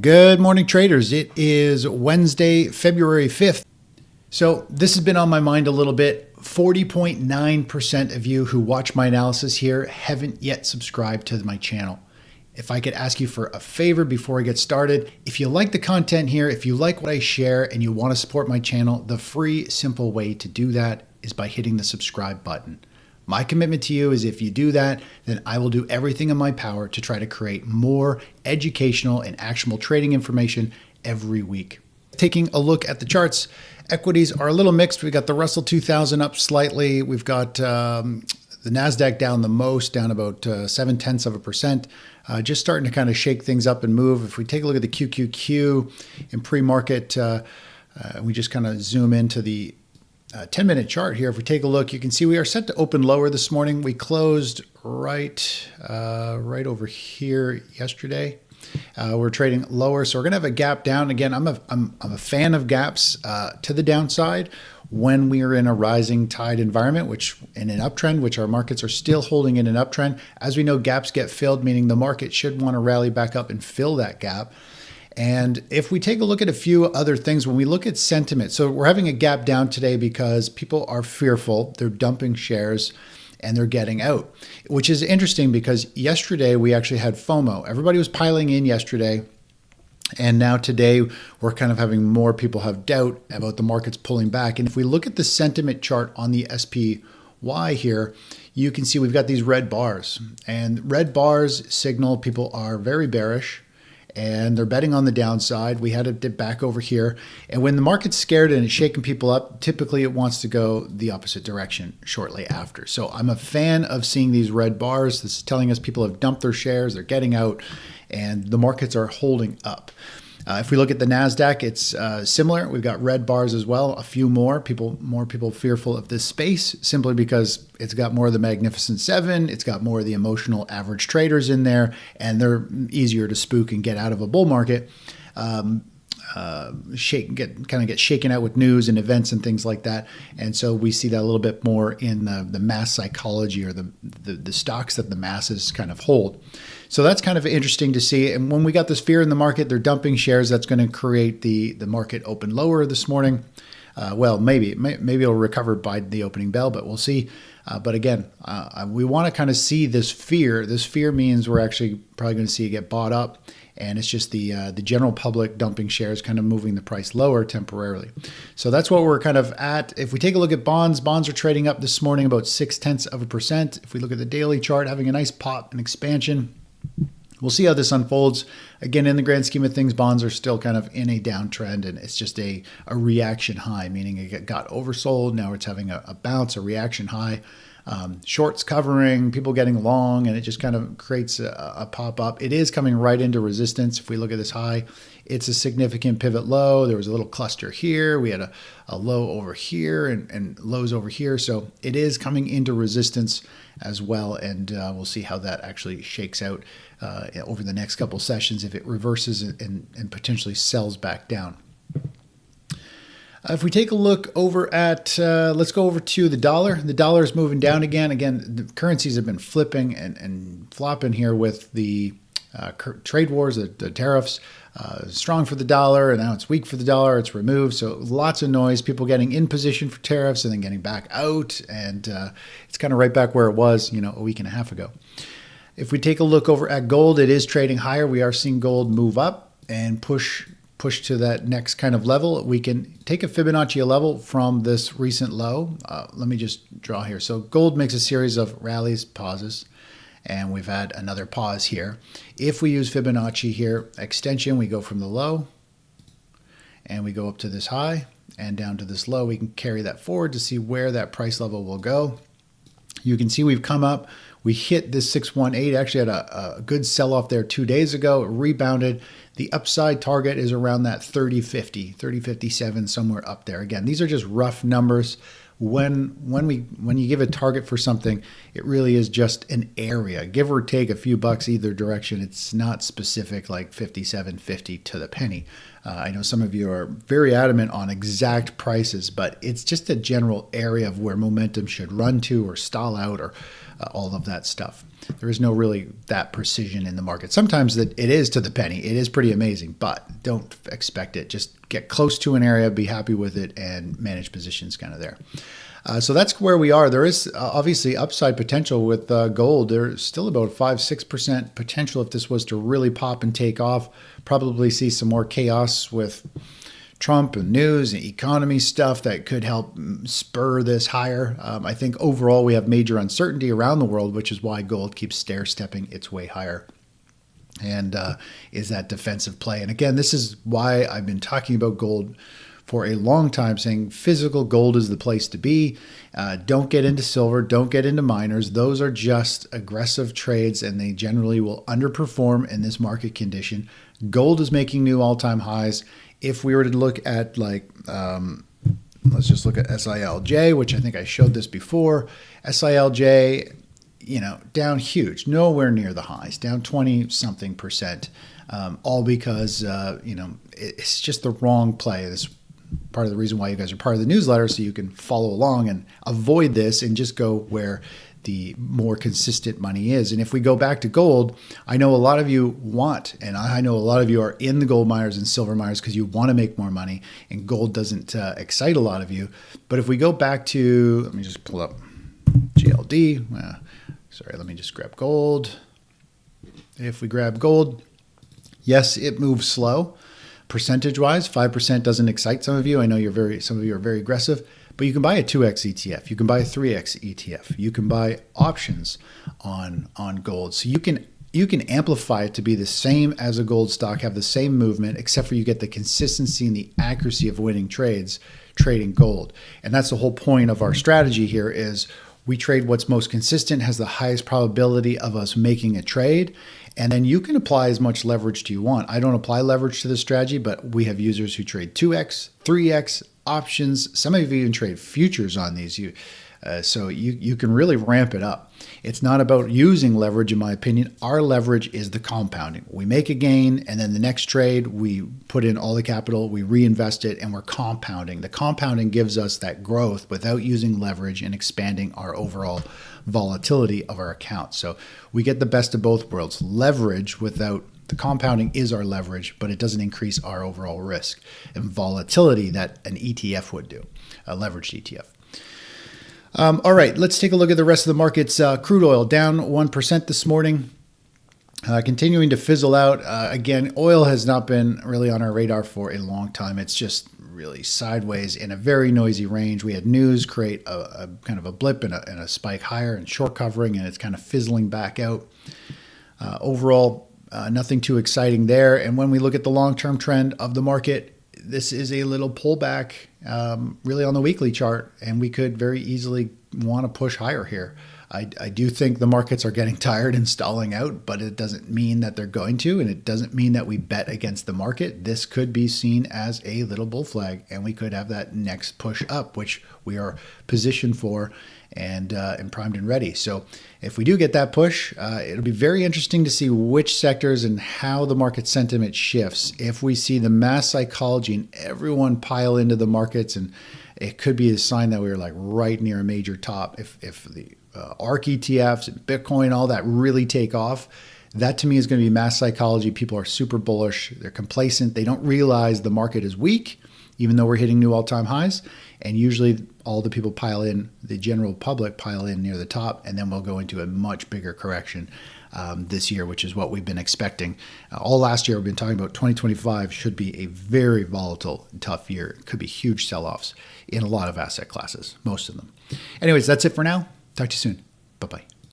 Good morning, traders. It is Wednesday, February 5th. So this has been on my mind a little bit. 40.9% of you who watch my analysis here haven't yet subscribed to my channel. If I could ask you for a favor before I get started, if you like the content here, if you like what I share and you want to support my channel, the free, simple way to do that is by hitting the subscribe button. My commitment to you is if you do that, then I will do everything in my power to try to create more educational and actionable trading information every week. Taking a look at the charts, equities are a little mixed. We got the Russell 2000 up slightly. We've got the NASDAQ down the most, down about 0.7%. Just starting to kind of shake things up and move. If we take a look at the QQQ in pre-market, we just kind of zoom into the 10-minute chart here. If we take a look, you can see we are set to open lower this morning. We closed right over here yesterday. We're trading lower, so we're going to have a gap down. Again, I'm a fan of gaps to the downside when we are in a rising tide environment, which in an uptrend, which our markets are still holding in an uptrend. As we know, gaps get filled, meaning the market should want to rally back up and fill that gap. And if we take a look at a few other things, when we look at sentiment, so we're having a gap down today because people are fearful, they're dumping shares and they're getting out, which is interesting because yesterday we actually had FOMO. Everybody was piling in yesterday. And now today we're kind of having more people have doubt about the markets pulling back. And if we look at the sentiment chart on the SPY here, you can see we've got these red bars, and red bars signal people are very bearish and they're betting on the downside. We had a dip back over here. And when the market's scared and it's shaking people up, typically it wants to go the opposite direction shortly after. So I'm a fan of seeing these red bars. This is telling us people have dumped their shares, they're getting out, and the markets are holding up. If we look at the NASDAQ, it's similar. We've got red bars as well, a few more people fearful of this space simply because it's got more of the Magnificent Seven. It's got more of the emotional average traders in there, and they're easier to spook and get out of a bull market. Get shaken out with news and events and things like that. And so we see that a little bit more in the mass psychology or the stocks that the masses kind of hold. So that's kind of interesting to see. And when we got this fear in the market, they're dumping shares. That's going to create the market open lower this morning. Well, maybe it'll recover by the opening bell, but we'll see. But again, we want to kind of see this fear. This fear means we're actually probably going to see it get bought up. And it's just the general public dumping shares, kind of moving the price lower temporarily. So that's what we're kind of at. If we take a look at bonds are trading up this morning about 0.6%. If we look at the daily chart, having a nice pop and expansion. We'll see how this unfolds. Again, in the grand scheme of things, bonds are still kind of in a downtrend, and it's just a reaction high, meaning it got oversold. Now it's having a bounce, a reaction high. Shorts covering, people getting long, and it just kind of creates a pop-up. It is coming right into resistance. If we look at this high, it's a significant pivot low. There was a little cluster here. We had a low over here and lows over here. So it is coming into resistance as well, and we'll see how that actually shakes out over the next couple sessions if it reverses and potentially sells back down. If we take a look over at, let's go over to the dollar. The dollar is moving down again. Again, the currencies have been flipping and flopping here with the trade wars, the tariffs. Strong for the dollar, and now it's weak for the dollar. It's removed, so lots of noise. People getting in position for tariffs and then getting back out, and it's kind of right back where it was, a week and a half ago. If we take a look over at gold, it is trading higher. We are seeing gold move up and push to that next kind of level. We can take a Fibonacci level from this recent low. Let me just draw here. So gold makes a series of rallies, pauses, and we've had another pause here. If we use Fibonacci here, extension, we go from the low and we go up to this high and down to this low. We can carry that forward to see where that price level will go. You can see we've come up. We hit this 618, actually had a good sell-off there 2 days ago. It rebounded. The upside target is around that 3050, 3057, somewhere up there. Again, these are just rough numbers. When you give a target for something, it really is just an area, give or take a few bucks either direction. It's not specific like 57.50 to the penny. I know some of you are very adamant on exact prices, but it's just a general area of where momentum should run to or stall out or all of that stuff. There is no really that precision in the market. Sometimes it is to the penny. It is pretty amazing, but don't expect it. Just get close to an area, be happy with it, and manage positions kind of there. So that's where we are. There is obviously upside potential with gold. There's still about 5-6% potential if this was to really pop and take off. Probably see some more chaos with Trump and news and economy stuff that could help spur this higher. I think overall we have major uncertainty around the world, which is why gold keeps stair-stepping its way higher. And is that defensive play. And again, this is why I've been talking about gold for a long time, saying physical gold is the place to be. Don't get into silver. Don't get into miners. Those are just aggressive trades, and they generally will underperform in this market condition. Gold is making new all-time highs. If we were to look at let's just look at SILJ, which I think I showed this before. SILJ, down huge, nowhere near the highs, down 20-something%, all because, it's just the wrong play. This part of the reason why you guys are part of the newsletter, so you can follow along and avoid this and just go where the more consistent money is. And if we go back to gold, I know a lot of you want, and I know a lot of you are in the gold miners and silver miners because you want to make more money, and gold doesn't excite a lot of you. But if we go back to, let me just pull up GLD. Let me just grab gold. If we grab gold, yes, it moves slow. Percentage-wise, 5% doesn't excite some of you. I know some of you are very aggressive, but you can buy a 2x ETF. You can buy a 3x ETF. You can buy options on gold. So you can amplify it to be the same as a gold stock, have the same movement, except for you get the consistency and the accuracy of winning trades trading gold. And that's the whole point of our strategy here is we trade what's most consistent, has the highest probability of us making a trade. And then you can apply as much leverage to you want. I don't apply leverage to this strategy, but we have users who trade 2x, 3x, options. Some of you even trade futures on these. So you can really ramp it up. It's not about using leverage, in my opinion. Our leverage is the compounding. We make a gain, and then the next trade, we put in all the capital, we reinvest it, and we're compounding. The compounding gives us that growth without using leverage and expanding our overall volatility of our account. So we get the best of both worlds. Leverage without the compounding is our leverage, but it doesn't increase our overall risk and volatility that an ETF would do, a leveraged ETF. All right, let's take a look at the rest of the markets. Crude oil down 1% this morning, continuing to fizzle out. Again, oil has not been really on our radar for a long time. It's just really sideways in a very noisy range. We had news create a kind of a blip and a spike higher and short covering, and it's kind of fizzling back out. Overall, nothing too exciting there. And when we look at the long-term trend of the market, this is a little pullback really on the weekly chart, and we could very easily want to push higher here. I do think the markets are getting tired and stalling out, but it doesn't mean that they're going to, and it doesn't mean that we bet against the market. This could be seen as a little bull flag, and we could have that next push up, which we are positioned for and primed and ready. So if we do get that push, it'll be very interesting to see which sectors and how the market sentiment shifts. If we see the mass psychology and everyone pile into the markets, and it could be a sign that we're like right near a major top. If the ARK ETFs and Bitcoin, all that really take off, that to me is going to be mass psychology. People are super bullish. They're complacent. They don't realize the market is weak, even though we're hitting new all-time highs. And usually all the people pile in, the general public pile in near the top, and then we'll go into a much bigger correction this year, which is what we've been expecting. All last year, we've been talking about 2025 should be a very volatile, tough year. It could be huge sell-offs in a lot of asset classes, most of them. Anyways, that's it for now. Talk to you soon. Bye-bye.